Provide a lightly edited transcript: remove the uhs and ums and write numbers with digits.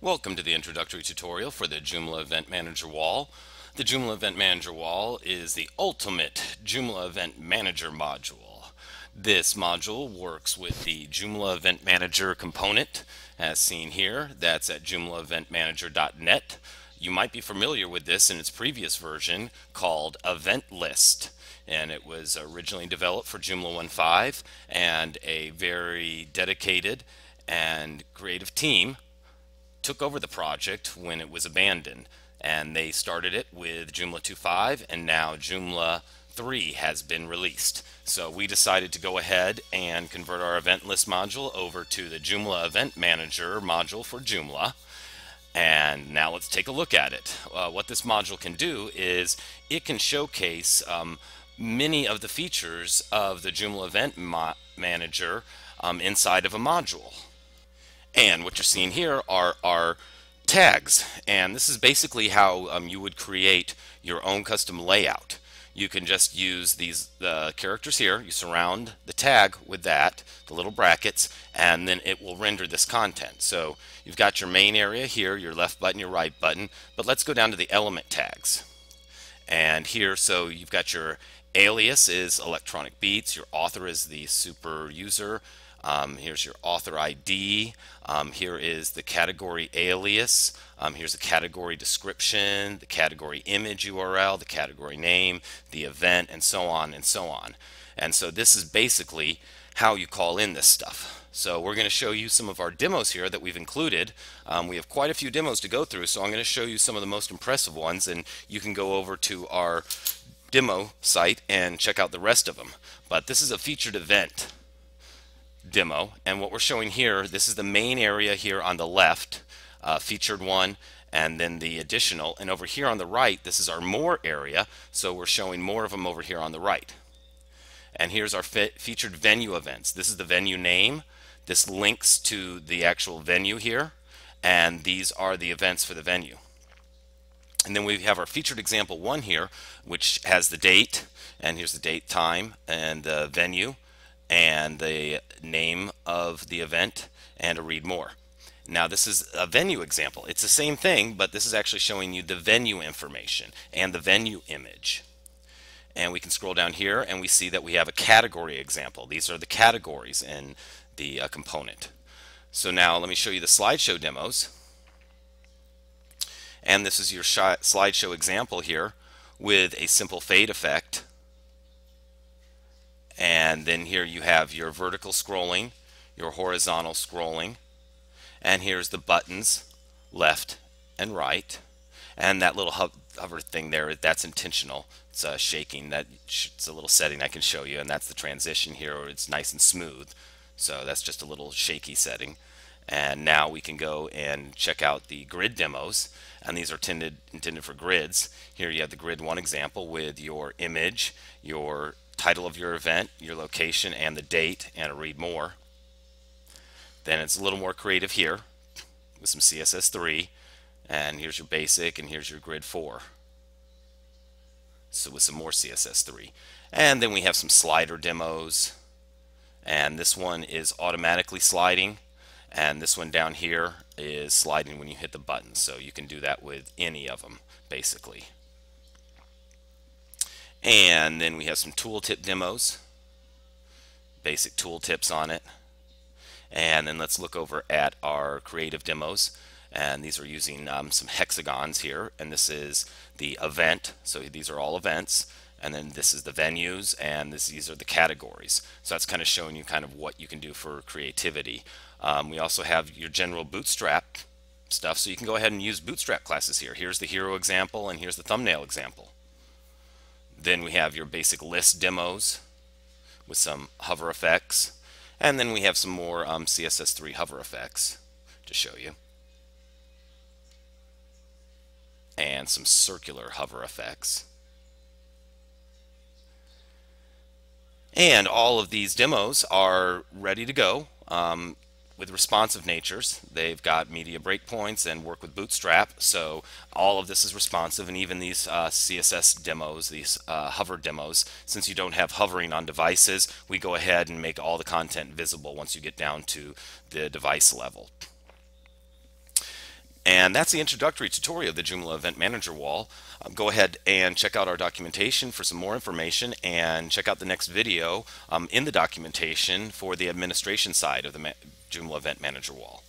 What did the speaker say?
Welcome to the introductory tutorial for the Joomla Event Manager wall. The Joomla Event Manager wall is the ultimate Joomla Event Manager module. This module works with the Joomla Event Manager component, as seen here. That's at joomlaeventmanager.net. You might be familiar with this in its previous version called Event List, and it was originally developed for Joomla 1.5, and a very dedicated and creative team took over the project when it was abandoned, and they started it with Joomla 2.5, and now Joomla 3 has been released. So we decided to go ahead and convert our event list module over to the Joomla Event Manager module for Joomla. And now let's take a look at it. What this module can do is it can showcase many of the features of the Joomla Event Manager inside of a module. And what you're seeing here are our tags, and this is basically how you would create your own custom layout. You can just use these characters here. You surround the tag with that, the little brackets, and then it will render this content. So you've got your main area here, your left button, your right button, but let's go down to the element tags. And here, so you've got your alias is electronic beats, your author is the super user. Here's your author ID. Here is the category alias. Here's the category description, the category image URL, the category name, the event, and so on and so on. And so this is basically how you call in this stuff. So we're going to show you some of our demos here that we've included. We have quite a few demos to go through, so I'm going to show you some of the most impressive ones, and you can go over to our demo site and check out the rest of them. But this is a featured event demo, and what we're showing here, this is the main area here on the left, featured one, and then the additional, and over here on the right, this is our more area, so we're showing more of them over here on the right. And here's our featured venue events. This is the venue name. This links to the actual venue here, and these are the events for the venue. And then we have our featured example 1 here, which has the date, and here's the date, time, and the venue, and the name of the event, and a read more. Now this is a venue example. It's the same thing, but this is actually showing you the venue information and the venue image. And we can scroll down here and we see that we have a category example. These are the categories in the component. So now let me show you the slideshow demos. And this is your slideshow example here with a simple fade effect. And then here you have your vertical scrolling, your horizontal scrolling, and here's the buttons left and right, and that little hover thing there, that's intentional. It's shaking. It's a little setting I can show you, and that's the transition here where it's nice and smooth. So that's just a little shaky setting. And now we can go and check out the grid demos, and these are intended for grids. Here you have the grid 1 example with your image, your title of your event, your location, and the date, and a read more. Then it's a little more creative here with some CSS3, and here's your basic, and here's your grid 4. So with some more CSS3. And then we have some slider demos, and this one is automatically sliding, and this one down here is sliding when you hit the button. So you can do that with any of them basically. And then we have some tooltip demos, basic tooltips on it. And then let's look over at our creative demos, and these are using some hexagons here, and this is the event, so these are all events, and then this is the venues, and these are the categories. So that's kind of showing you kind of what you can do for creativity. We also have your general bootstrap stuff, so you can go ahead and use bootstrap classes here. Here's the hero example, and here's the thumbnail example. Then we have your basic list demos with some hover effects. And then we have some more CSS3 hover effects to show you. And some circular hover effects. And all of these demos are ready to go with responsive natures. They've got media breakpoints and work with Bootstrap, so all of this is responsive, and even these CSS demos, these hover demos, since you don't have hovering on devices, we go ahead and make all the content visible once you get down to the device level. And that's the introductory tutorial of the Joomla Event Manager wall. Go ahead and check out our documentation for some more information, and check out the next video in the documentation for the administration side of the Joomla Event Manager wall.